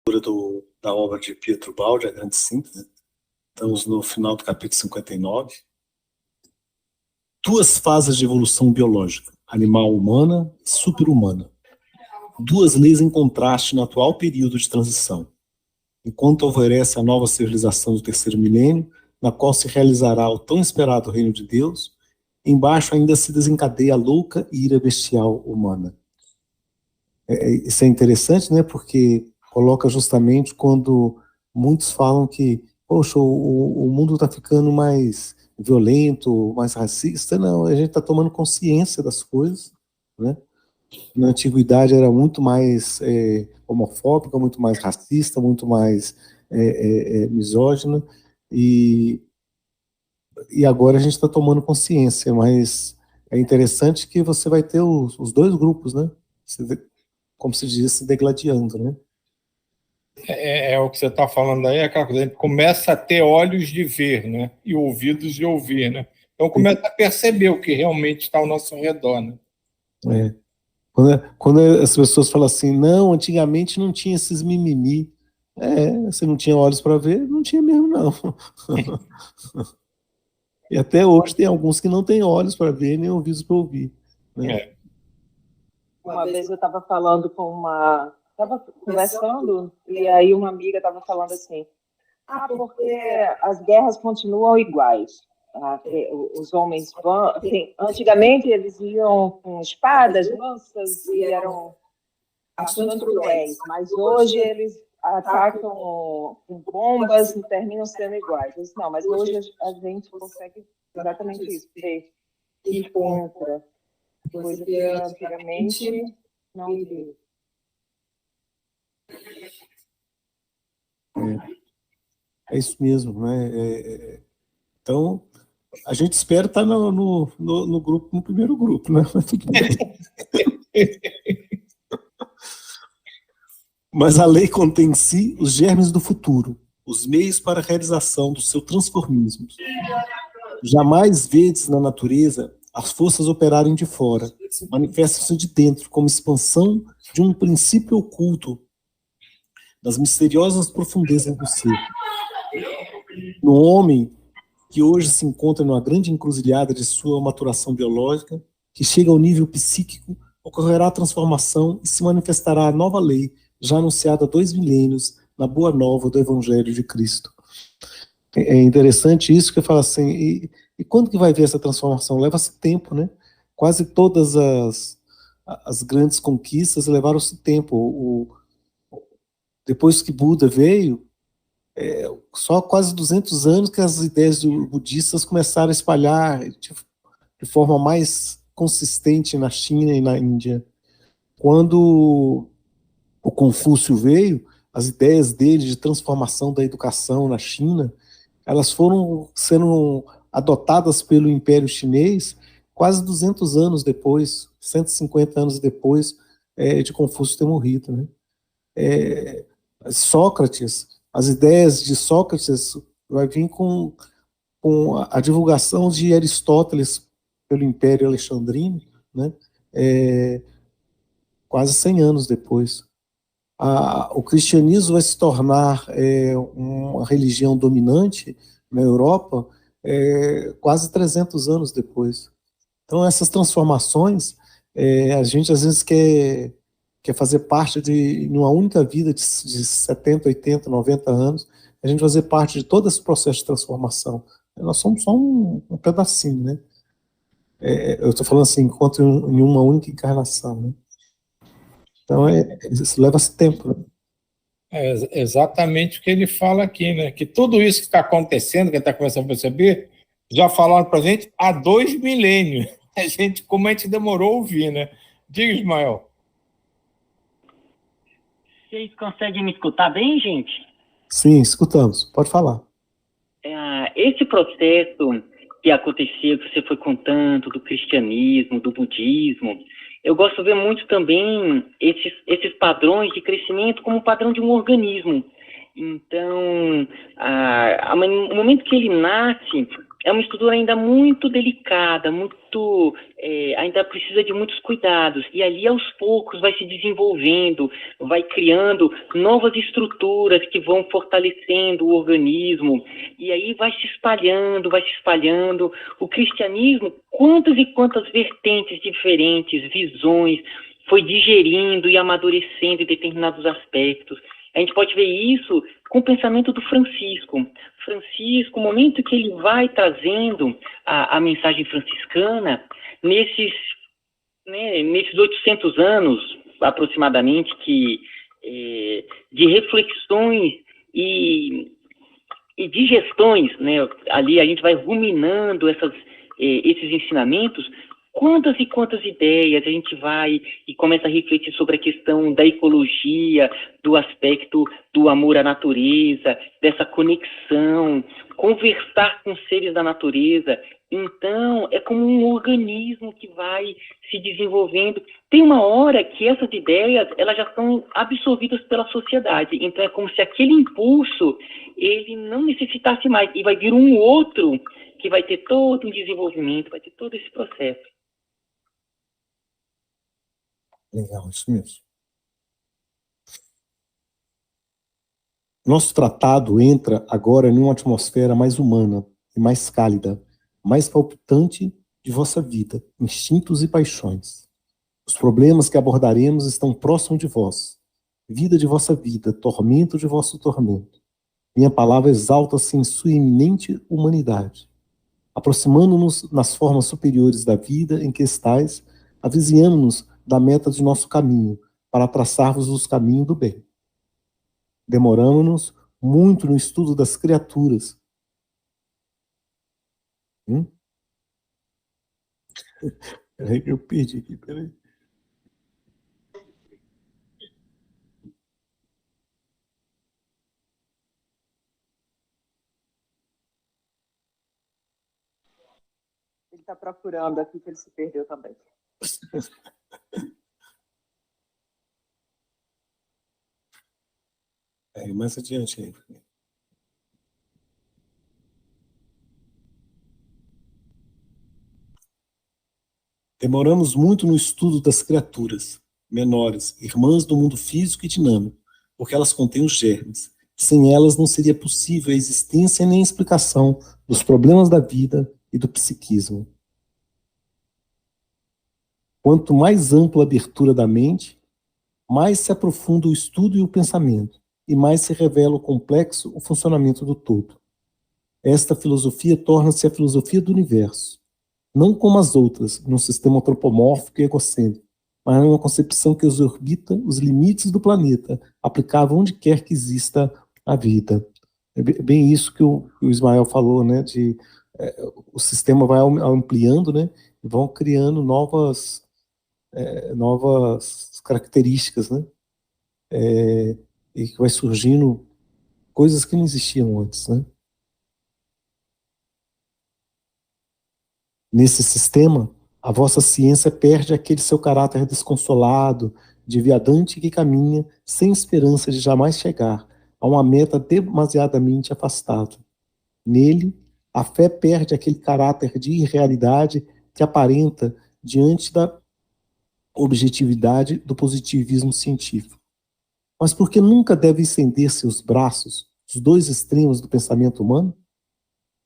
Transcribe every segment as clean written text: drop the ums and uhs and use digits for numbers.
Da obra de Pietro Baldi, A Grande Síntese. Estamos no final do capítulo 59. Duas fases de evolução biológica, animal-humana e super-humana. Duas leis em contraste no atual período de transição. Enquanto alvorece a nova civilização do terceiro milênio, na qual se realizará o tão esperado reino de Deus, embaixo ainda se desencadeia a louca ira bestial humana. Isso é interessante, né? Porque coloca justamente quando muitos falam que, poxa, o mundo está ficando mais violento, mais racista. Não, a gente está tomando consciência das coisas, né? Na antiguidade era muito mais homofóbica, muito mais racista, muito mais misógina, e agora a gente está tomando consciência, mas é interessante que você vai ter os dois grupos, né? Como se diz, se degladiando, né? É o que você está falando aí, é aquela coisa, a gente começa a ter olhos de ver, né? E ouvidos de ouvir, né? Então começa a perceber o que realmente está ao nosso redor, né? Quando as pessoas falam assim, não, antigamente não tinha esses mimimi. Você não tinha olhos para ver? Não tinha mesmo, não. E até hoje tem alguns que não têm olhos para ver, nem ouvidos para ouvir, né? Uma vez eu estava falando estava conversando, e aí uma amiga estava falando assim, porque as guerras continuam iguais. Os homens vão, assim, antigamente eles iam com espadas, lanças, e eram ações cruéis, mas hoje eles atacam com bombas e terminam sendo iguais. Eu disse, não, mas hoje a gente consegue exatamente isso, ir contra, coisa que antigamente não iria. É isso mesmo, né? Então, a gente espera estar no grupo, no primeiro grupo, né? Mas tudo bem. Mas a lei contém em si os germes do futuro, os meios para a realização do seu transformismo. Jamais vedes na natureza as forças operarem de fora, manifestam-se de dentro como expansão de um princípio oculto das misteriosas profundezas do ser. No homem que hoje se encontra numa grande encruzilhada de sua maturação biológica, que chega ao nível psíquico, ocorrerá a transformação e se manifestará a nova lei, já anunciada há 2 milênios, na boa nova do Evangelho de Cristo. É interessante isso, que eu falo assim, e quando que vai ver essa transformação? Leva-se tempo, né? Quase todas as grandes conquistas levaram-se tempo. Depois que Buda veio, só quase 200 anos que as ideias budistas começaram a espalhar de forma mais consistente na China e na Índia. Quando o Confúcio veio, as ideias dele de transformação da educação na China, elas foram sendo adotadas pelo Império Chinês quase 200 anos depois, 150 anos depois de Confúcio ter morrido, né? Sócrates, as ideias de Sócrates vai vir com a divulgação de Aristóteles pelo Império Alexandrino, né? Quase 100 anos depois. O cristianismo vai se tornar uma religião dominante na Europa quase 300 anos depois. Então, essas transformações, a gente às vezes quer fazer parte de uma única vida de 70, 80, 90 anos, a gente fazer parte de todo esse processo de transformação. Nós somos só um pedacinho, né? Eu estou falando assim, enquanto em uma única encarnação, né? Então, isso leva-se tempo, né? É exatamente o que ele fala aqui, né? Que tudo isso que está acontecendo, que a gente está começando a perceber, já falaram para a gente há 2 milênios. Como a gente demorou a ouvir, né? Diga, Ismael. Vocês conseguem me escutar bem, gente? Sim, escutamos. Pode falar. Esse processo que aconteceu, que você foi contando, do cristianismo, do budismo, eu gosto de ver muito também esses padrões de crescimento como padrão de um organismo. Então, no momento que ele nasce, é uma estrutura ainda muito delicada, muito, ainda precisa de muitos cuidados, e ali aos poucos vai se desenvolvendo, vai criando novas estruturas que vão fortalecendo o organismo, e aí vai se espalhando, vai se espalhando. O cristianismo, quantas e quantas vertentes diferentes, visões, foi digerindo e amadurecendo em determinados aspectos. A gente pode ver isso com o pensamento do Francisco. Francisco, o momento que ele vai trazendo a mensagem franciscana, nesses 800 anos, aproximadamente, de reflexões e digestões, né? Ali a gente vai ruminando esses ensinamentos. Quantas e quantas ideias a gente vai e começa a refletir sobre a questão da ecologia, do aspecto do amor à natureza, dessa conexão, conversar com seres da natureza. Então, é como um organismo que vai se desenvolvendo. Tem uma hora que essas ideias, elas já são absorvidas pela sociedade. Então, é como se aquele impulso, ele não necessitasse mais. E vai vir um outro que vai ter todo um desenvolvimento, vai ter todo esse processo. Legal, isso mesmo. Nosso tratado entra agora em uma atmosfera mais humana e mais cálida, mais palpitante de vossa vida, instintos e paixões. Os problemas que abordaremos estão próximos de vós. Vida de vossa vida, tormento de vosso tormento. Minha palavra exalta-se em sua iminente humanidade. Aproximando-nos nas formas superiores da vida em que estais, avizinhamo-nos da meta de nosso caminho, para traçar-vos os caminhos do bem. Demoramos-nos muito no estudo das criaturas. Peraí que eu perdi aqui, peraí. Ele está procurando aqui, que ele se perdeu também. Mais adiante aí. Demoramos muito no estudo das criaturas menores, irmãs do mundo físico e dinâmico, porque elas contêm os germes. Sem elas não seria possível a existência nem a explicação dos problemas da vida e do psiquismo. Quanto mais ampla a abertura da mente, mais se aprofunda o estudo e o pensamento, e mais se revela o complexo o funcionamento do todo. Esta filosofia torna-se a filosofia do universo, não como as outras, num sistema antropomórfico e egocêntrico, mas numa concepção que exorbita os limites do planeta, aplicável onde quer que exista a vida. É bem isso que o Ismael falou, né? O sistema vai ampliando, né? E vão criando novas características, né? E que vai surgindo coisas que não existiam antes, né? Nesse sistema, a vossa ciência perde aquele seu caráter desconsolado, de viadante que caminha sem esperança de jamais chegar a uma meta demasiadamente afastada. Nele, a fé perde aquele caráter de irrealidade que aparenta diante da objetividade do positivismo científico. Mas por que nunca deve estender seus braços, os dois extremos do pensamento humano?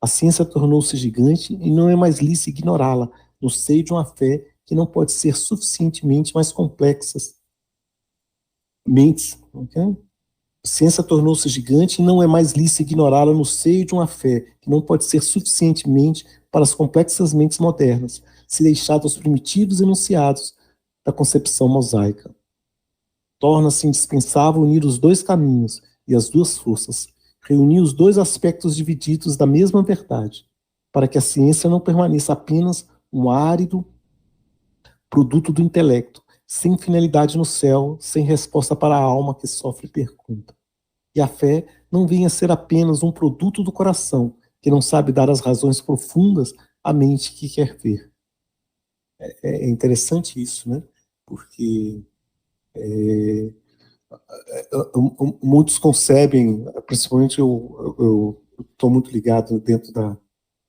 A ciência tornou-se gigante e não é mais lícito ignorá-la no seio de uma fé que não pode ser suficientemente mais complexas. Mentes. Okay? A ciência tornou-se gigante e não é mais lícito ignorá-la no seio de uma fé que não pode ser suficientemente para as complexas mentes modernas, se deixar aos primitivos enunciados da concepção mosaica. Torna-se indispensável unir os dois caminhos e as duas forças, reunir os dois aspectos divididos da mesma verdade, para que a ciência não permaneça apenas um árido produto do intelecto, sem finalidade no céu, sem resposta para a alma que sofre pergunta. E a fé não venha a ser apenas um produto do coração, que não sabe dar as razões profundas à mente que quer ver. É interessante isso, né? Porque muitos concebem, principalmente eu estou muito ligado dentro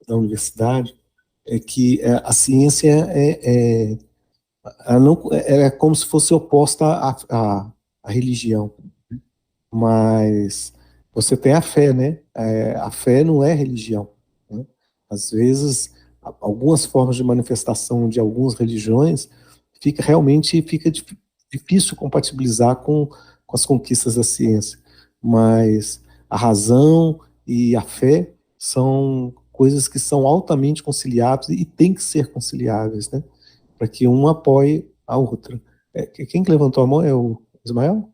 na universidade, é que a ciência é como se fosse oposta à religião, mas você tem a fé, né? A fé não é religião, né? Às vezes, algumas formas de manifestação de algumas religiões realmente fica difícil compatibilizar com as conquistas da ciência, mas a razão e a fé são coisas que são altamente conciliáveis e têm que ser conciliáveis, né? Para que um apoie a outra. Quem que levantou a mão é o Ismael?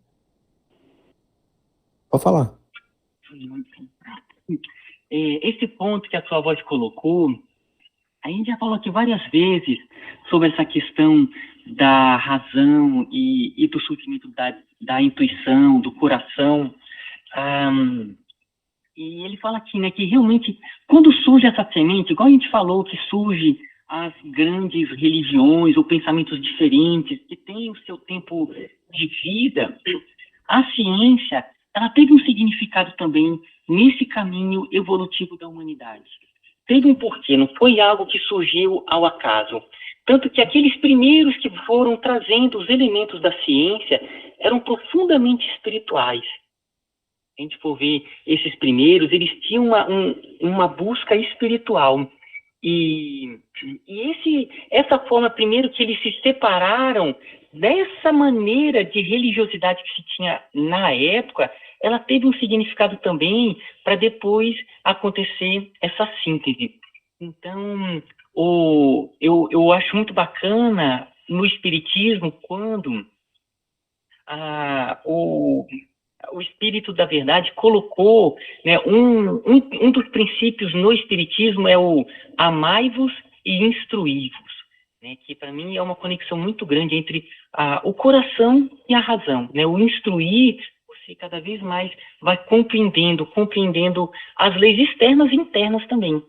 Pode falar. Esse ponto que a sua voz colocou, a gente já falou aqui várias vezes sobre essa questão da razão e do surgimento da intuição, do coração. E ele fala aqui, né, que realmente, quando surge essa semente, igual a gente falou, que surge as grandes religiões ou pensamentos diferentes, que têm o seu tempo de vida, a ciência, ela teve um significado também nesse caminho evolutivo da humanidade. Teve um porquê, não foi algo que surgiu ao acaso. Tanto que aqueles primeiros que foram trazendo os elementos da ciência eram profundamente espirituais. Se a gente for ver esses primeiros, eles tinham uma busca espiritual. E essa forma, primeiro, que eles se separaram dessa maneira de religiosidade que se tinha na época, ela teve um significado também para depois acontecer essa síntese. Então, eu acho muito bacana no Espiritismo quando o Espírito da Verdade colocou, né, um dos princípios no Espiritismo é o amai-vos e instruí-vos, né, que para mim é uma conexão muito grande entre o coração e a razão, né, o instruir, você cada vez mais vai compreendendo as leis externas e internas também,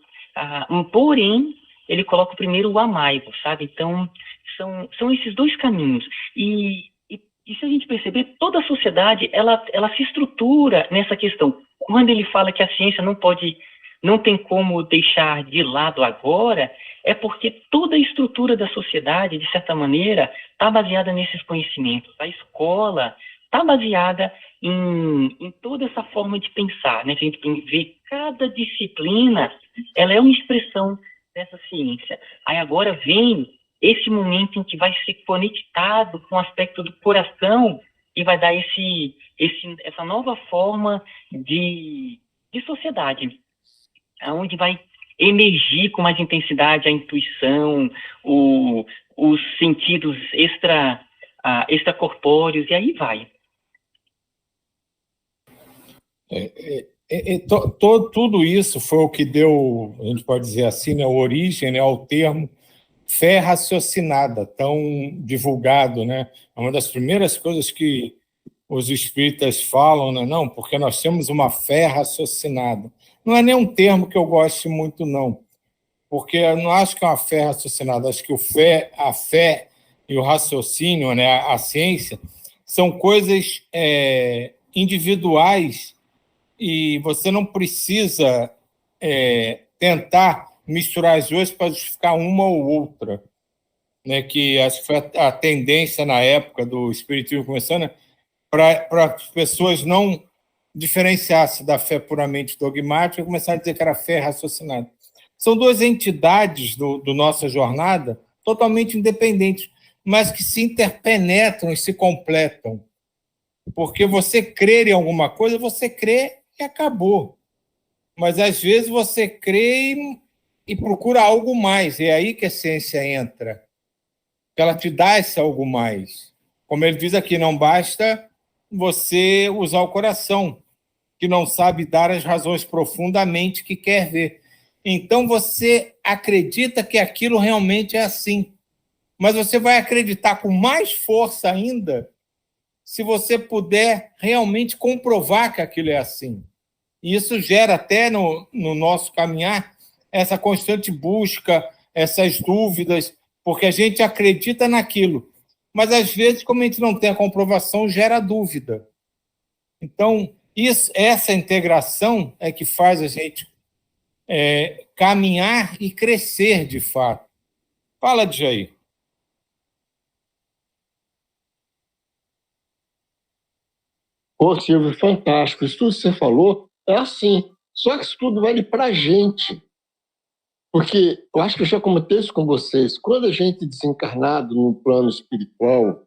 porém, ele coloca primeiro o amai-vos, sabe, então são esses dois caminhos, e se a gente perceber, toda a sociedade, ela se estrutura nessa questão. Quando ele fala que a ciência não tem como deixar de lado agora, é porque toda a estrutura da sociedade, de certa maneira, está baseada nesses conhecimentos. A escola está baseada em toda essa forma de pensar, né? A gente vê cada disciplina, ela é uma expressão dessa ciência. Aí agora vem esse momento em que vai ser conectado com o aspecto do coração e vai dar essa nova forma de sociedade, onde vai emergir com mais intensidade a intuição, os sentidos extracorpóreos, e aí vai. Tudo isso foi o que deu, a gente pode dizer assim, né, origem, né, ao termo fé raciocinada, tão divulgado, né? É uma das primeiras coisas que os espíritas falam, né? Não, porque nós temos uma fé raciocinada. Não é nem um termo que eu goste muito, não, porque eu não acho que é uma fé raciocinada, acho que a fé e o raciocínio, né, a ciência, são coisas individuais e você não precisa tentar misturar as duas para justificar uma ou outra, né? Que acho que foi a tendência na época do espiritismo começando, para as pessoas não diferenciar-se da fé puramente dogmática e começar a dizer que era fé raciocinada. São duas entidades do nossa jornada totalmente independentes, mas que se interpenetram e se completam. Porque você crer em alguma coisa, você crê e acabou. Mas, às vezes, você crê e procura algo mais. É aí que a ciência entra. Ela te dá esse algo mais. Como ele diz aqui, não basta você usar o coração, que não sabe dar as razões profundamente que quer ver. Então, você acredita que aquilo realmente é assim. Mas você vai acreditar com mais força ainda se você puder realmente comprovar que aquilo é assim. E isso gera até no nosso caminhar essa constante busca, essas dúvidas, porque a gente acredita naquilo. Mas, às vezes, como a gente não tem a comprovação, gera dúvida. Então, essa integração é que faz a gente caminhar e crescer de fato. Fala, Jair. Ô, Silvio, fantástico. Isso tudo que você falou é assim. Só que isso tudo vale para a gente. Porque eu acho que eu já comentei isso com vocês. Quando a gente é desencarnado no plano espiritual,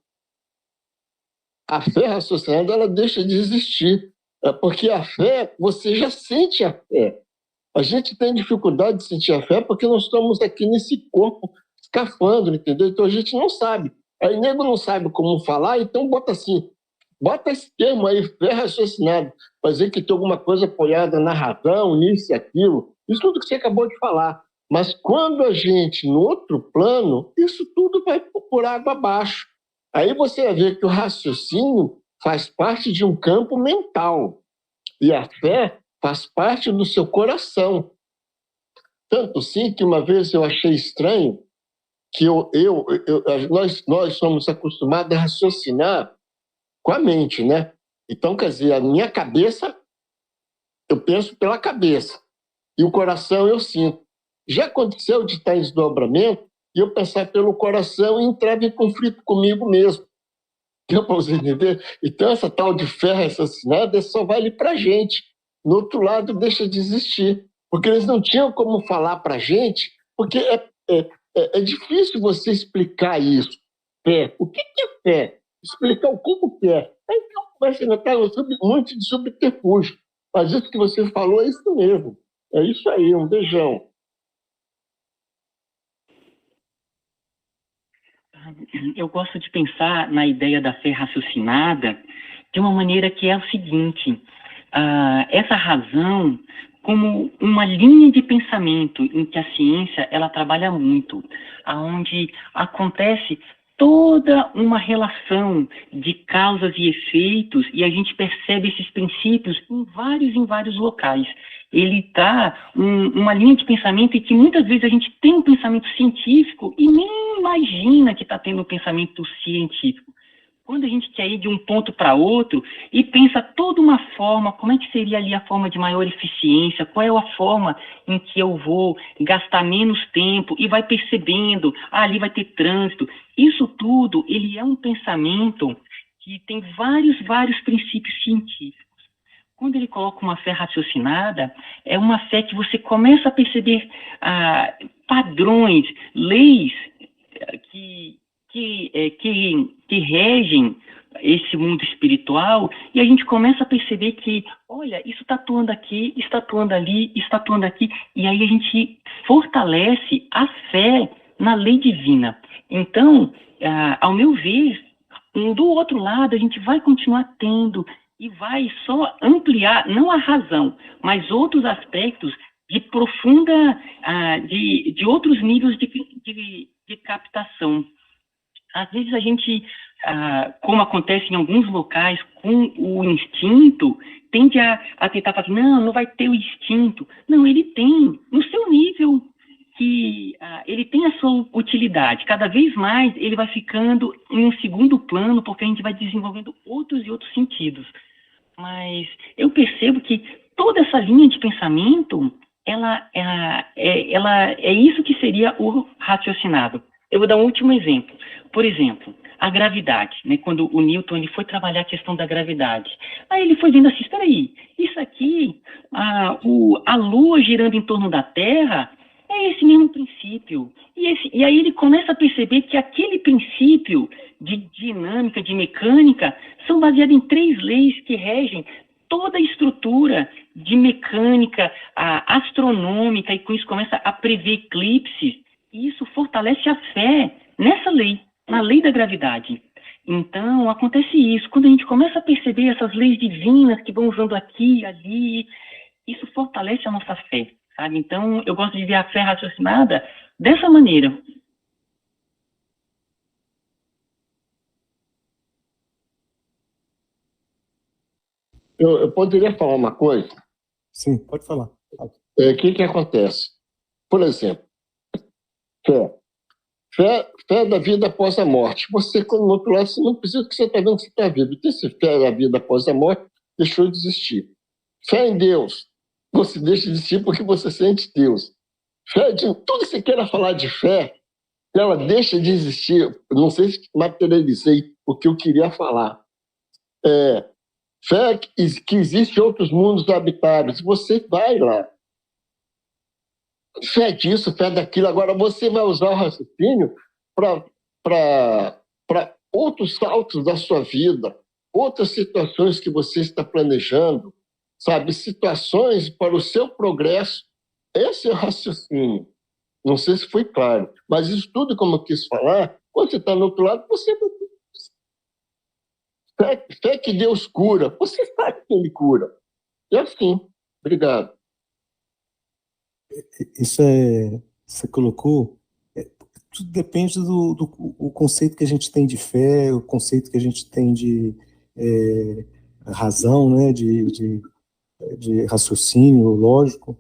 a fé raciocinada ela deixa de existir. Porque a fé, você já sente a fé. A gente tem dificuldade de sentir a fé porque nós estamos aqui nesse corpo escafandro, entendeu? Então a gente não sabe. Aí nego não sabe como falar, então bota assim, bota esse termo aí, fé raciocinada, fazer que tem alguma coisa apoiada na razão, nisso e aquilo. Isso tudo que você acabou de falar. Mas quando a gente, no outro plano, isso tudo vai por água abaixo. Aí você vai ver que o raciocínio faz parte de um campo mental. E a fé faz parte do seu coração. Tanto sim que uma vez eu achei estranho que nós somos acostumados a raciocinar com a mente, né? Então, quer dizer, a minha cabeça, eu penso pela cabeça. E o coração eu sinto. Já aconteceu de estar em desdobramento e eu pensar pelo coração e entrar em conflito comigo mesmo. Deu para você entender? Então, essa tal de fé raciocinada só vale para a gente. No outro lado, deixa de existir. Porque eles não tinham como falar para a gente, porque é difícil você explicar isso. Fé. O que é fé? Explicar o que é. Então, vai se notar muito de subterfúgio. Mas isso que você falou é isso mesmo. É isso aí, um beijão. Eu gosto de pensar na ideia da fé raciocinada de uma maneira que é o seguinte, essa razão como uma linha de pensamento em que a ciência ela trabalha muito, onde acontece toda uma relação de causas e efeitos e a gente percebe esses princípios em vários locais. Ele está uma linha de pensamento em que muitas vezes a gente tem um pensamento científico e nem imagina que está tendo um pensamento científico. Quando a gente quer ir de um ponto para outro e pensa toda uma forma, como é que seria ali a forma de maior eficiência, qual é a forma em que eu vou gastar menos tempo e vai percebendo, ali vai ter trânsito. Isso tudo, ele é um pensamento que tem vários princípios científicos. Quando ele coloca uma fé raciocinada, é uma fé que você começa a perceber padrões, leis que regem esse mundo espiritual, e a gente começa a perceber que, olha, isso está atuando aqui, está atuando ali, está atuando aqui, e aí a gente fortalece a fé na lei divina. Então, ao meu ver, do outro lado, a gente vai continuar tendo e vai só ampliar, não a razão, mas outros aspectos de profunda, de outros níveis de captação. Às vezes a gente, como acontece em alguns locais, com o instinto, tende a tentar falar, não vai ter o instinto. Não, ele tem, no seu nível, que ele tem a sua utilidade. Cada vez mais ele vai ficando em um segundo plano, porque a gente vai desenvolvendo outros e outros sentidos. Mas eu percebo que toda essa linha de pensamento, ela é isso que seria o raciocinado. Eu vou dar um último exemplo. Por exemplo, a gravidade, né? Quando o Newton ele foi trabalhar a questão da gravidade. Aí ele foi vendo assim, espera aí, isso aqui, a Lua girando em torno da Terra, é esse mesmo princípio. E aí ele começa a perceber que aquele princípio de dinâmica, de mecânica, são baseados em 3 leis que regem toda a estrutura de mecânica astronômica, e com isso começa a prever eclipses, e isso fortalece a fé nessa lei, na lei da gravidade. Então, acontece isso. Quando a gente começa a perceber essas leis divinas que vão usando aqui e ali, isso fortalece a nossa fé, sabe? Então, eu gosto de ver a fé raciocinada dessa maneira. Eu poderia falar uma coisa? Sim, pode falar. O que acontece? Por exemplo, fé da vida após a morte. Você, quando no outro lado, você não precisa que você está vendo que você está vivo. Então, se fé da vida após a morte, deixou de existir. Fé em Deus. você deixa de existir porque você sente Deus. Fé, tudo que você queira falar de fé, ela deixa de existir. Não sei se materializei o que eu queria falar. Fé que existe outros mundos habitáveis. Você vai lá. Fé disso, fé daquilo. Agora você vai usar o raciocínio para outros saltos da sua vida, outras situações que você está planejando, sabe? Situações para o seu progresso. Esse é o raciocínio. Não sei se foi claro, mas isso tudo, como eu quis falar, quando você está no outro lado, você fé que Deus cura, você sabe que Ele cura. É assim. Obrigado. Isso você colocou, tudo depende do o conceito que a gente tem de fé, o conceito que a gente tem de razão, né, de raciocínio lógico.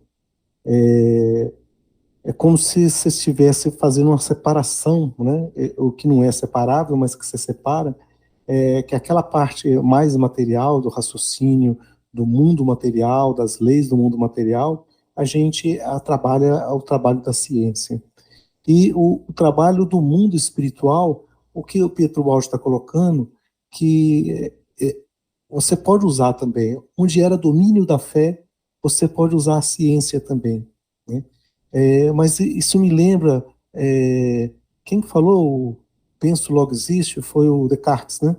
É como se você estivesse fazendo uma separação, né, o que não é separável, mas que você separa, que aquela parte mais material do raciocínio, do mundo material, das leis do mundo material, a gente trabalha o trabalho da ciência. E o trabalho do mundo espiritual, o que o Pietro Baldi está colocando, que você pode usar também. Onde era domínio da fé, você pode usar a ciência também, né? Mas isso me lembra, quem falou penso logo existe, foi o Descartes, né?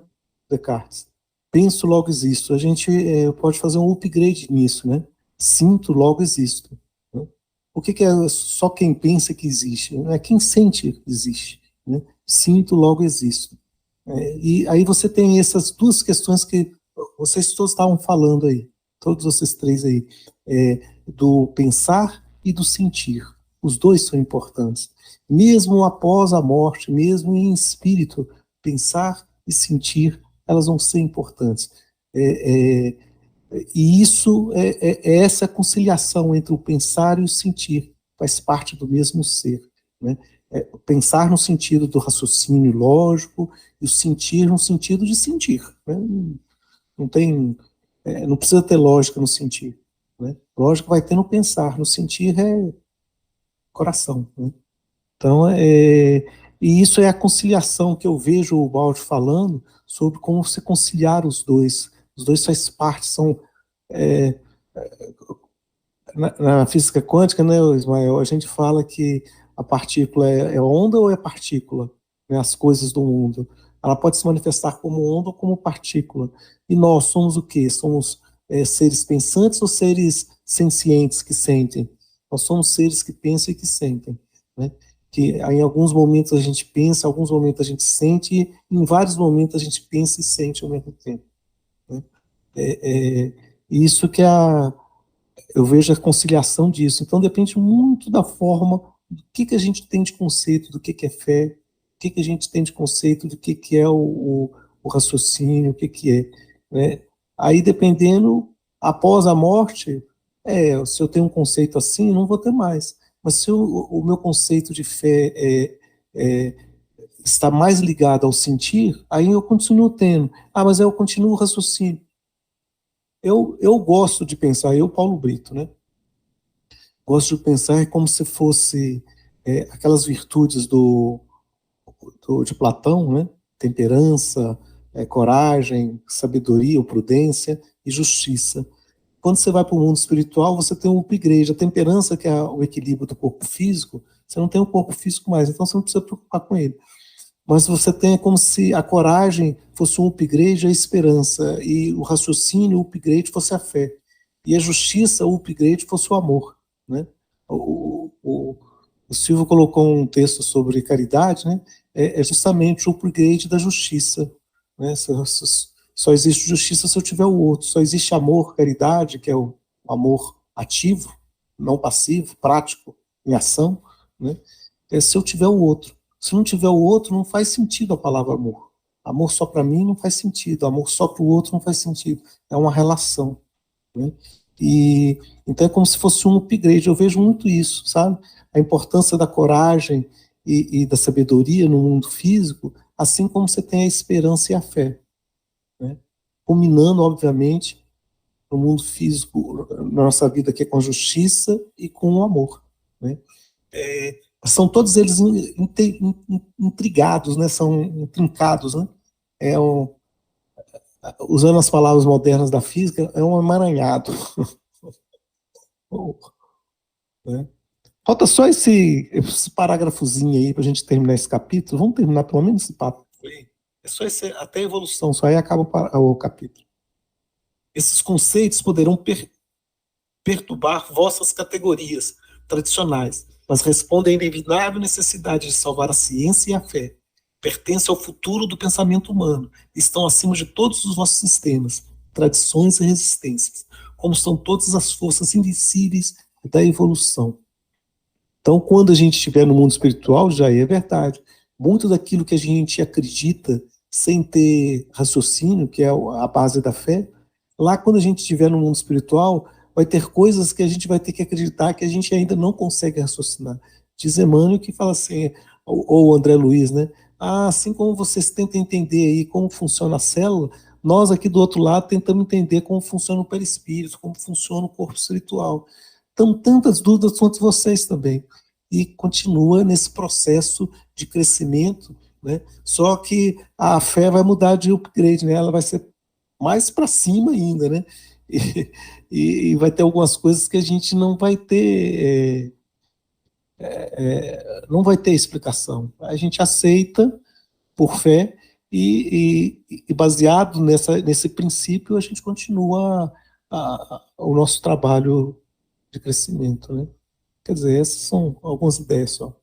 Descartes. Penso logo existo. A gente pode fazer um upgrade nisso, né? Sinto logo existo. Né? Por que é só quem pensa que existe? Não é quem sente que existe. Né? Sinto logo existo. E aí você tem essas duas questões que vocês todos estavam falando aí, todos vocês três aí, do pensar e do sentir. Os dois são importantes. Mesmo após a morte, mesmo em espírito, pensar e sentir, elas vão ser importantes. E isso é essa conciliação entre o pensar e o sentir, faz parte do mesmo ser, né? Pensar no sentido do raciocínio lógico e o sentir no sentido de sentir, né? Não precisa ter lógica no sentir, né? Lógica vai ter no pensar, no sentir é coração, né? Então, e isso é a conciliação que eu vejo o Baldi falando sobre como você conciliar os dois. Os dois faz parte, são... na física quântica, né, Ismael, a gente fala que a partícula é onda ou é partícula? Né, as coisas do mundo. Ela pode se manifestar como onda ou como partícula. E nós somos o quê? Somos seres pensantes ou seres sencientes que sentem? Nós somos seres que pensam e que sentem, né? Que em alguns momentos a gente pensa, em alguns momentos a gente sente, e em vários momentos a gente pensa e sente ao mesmo tempo, né? Isso que eu vejo a conciliação disso. Então depende muito da forma, do que a gente tem de conceito do que é fé, o que a gente tem de conceito do que é o raciocínio, o que é, né? Aí dependendo, após a morte, se eu tenho um conceito assim, não vou ter mais. Mas se o meu conceito de fé está mais ligado ao sentir, aí eu continuo tendo. Mas eu continuo o raciocínio. Eu gosto de pensar, Paulo Brito, né? Gosto de pensar como se fosse aquelas virtudes de Platão, né? Temperança, coragem, sabedoria ou prudência e justiça. Quando você vai para o mundo espiritual, você tem um upgrade. A temperança, que é o equilíbrio do corpo físico, você não tem o corpo físico mais, então você não precisa preocupar com ele. Mas você tem como se a coragem fosse um upgrade, a esperança, e o raciocínio, o upgrade, fosse a fé. E a justiça, o upgrade, fosse o amor, né? O Silvio colocou um texto sobre caridade, né? É justamente o upgrade da justiça, né? Só existe justiça se eu tiver o outro. Só existe amor, caridade, que é o amor ativo, não passivo, prático, em ação, né? Se eu tiver o outro. Se não tiver o outro, não faz sentido a palavra amor. Amor só para mim não faz sentido. Amor só para o outro não faz sentido. É uma relação, né? Então é como se fosse um upgrade. Eu vejo muito isso, sabe? A importância da coragem e da sabedoria no mundo físico, assim como você tem a esperança e a fé, né? Combinando, obviamente, no mundo físico, na nossa vida, que é com a justiça e com o amor, né? São todos eles intrigados, né? São intrincados, né? Usando as palavras modernas da física, é um emaranhado. Né? Falta só esse parágrafozinho aí para a gente terminar esse capítulo. Vamos terminar pelo menos esse papo. É só até a evolução, só aí acaba o capítulo. Esses conceitos poderão perturbar vossas categorias tradicionais, mas respondem à inevitável necessidade de salvar a ciência e a fé. Pertencem ao futuro do pensamento humano, estão acima de todos os vossos sistemas, tradições e resistências, como são todas as forças invisíveis da evolução. Então, quando a gente estiver no mundo espiritual, já é verdade. Muito daquilo que a gente acredita sem ter raciocínio, que é a base da fé, lá quando a gente estiver no mundo espiritual, vai ter coisas que a gente vai ter que acreditar que a gente ainda não consegue raciocinar. Diz Emmanuel que fala assim, ou André Luiz, né? Assim como vocês tentam entender aí como funciona a célula, nós aqui do outro lado tentamos entender como funciona o perispírito, como funciona o corpo espiritual. Então, tantas dúvidas quanto vocês também. E continua nesse processo de crescimento, né? Só que a fé vai mudar de upgrade, né? Ela vai ser mais para cima ainda, né? E vai ter algumas coisas que a gente não vai ter, não vai ter explicação. A gente aceita por fé e baseado nesse princípio a gente continua o nosso trabalho de crescimento, né? Quer dizer, essas são algumas ideias só.